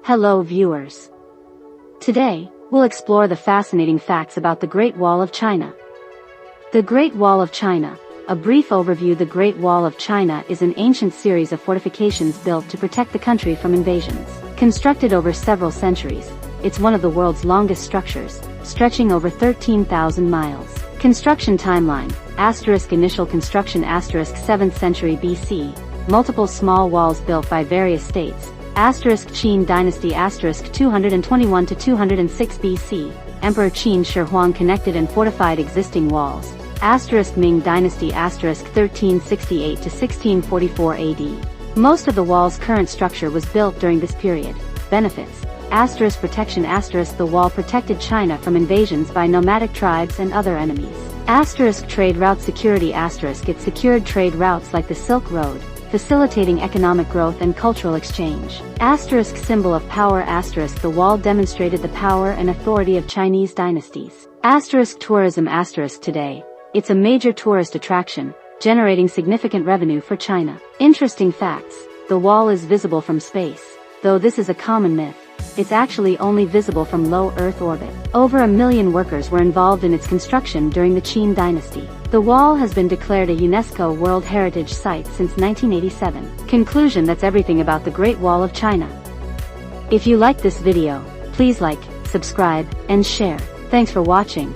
Hello viewers. Today, we'll explore the fascinating facts about the Great Wall of China. The Great Wall of China. A brief overview. The Great Wall of China is an ancient series of fortifications built to protect the country from invasions. Constructed over several centuries, it's one of the world's longest structures, stretching over 13,000 miles. Construction timeline, Initial construction 7th century BC, multiple small walls built by various states, Qin dynasty 221 to 206 BC, Emperor Qin Shi Huang connected and fortified existing walls, Ming dynasty 1368 to 1644 AD. Most of the wall's current structure was built during this period. Benefits. Protection. The wall protected China from invasions by nomadic tribes and other enemies. Trade route security. It secured trade routes like the Silk Road, facilitating economic growth and cultural exchange. Symbol of power. The wall demonstrated the power and authority of Chinese dynasties. Tourism. Today, it's a major tourist attraction, generating significant revenue for China. Interesting facts. The wall is visible from space. Though this is a common myth, it's actually only visible from low Earth orbit. Over 1 million workers were involved in its construction during the Qin dynasty. The wall has been declared a UNESCO World Heritage Site since 1987. Conclusion. That's everything about the Great Wall of China. If you liked this video, please like, subscribe, and share. Thanks for watching.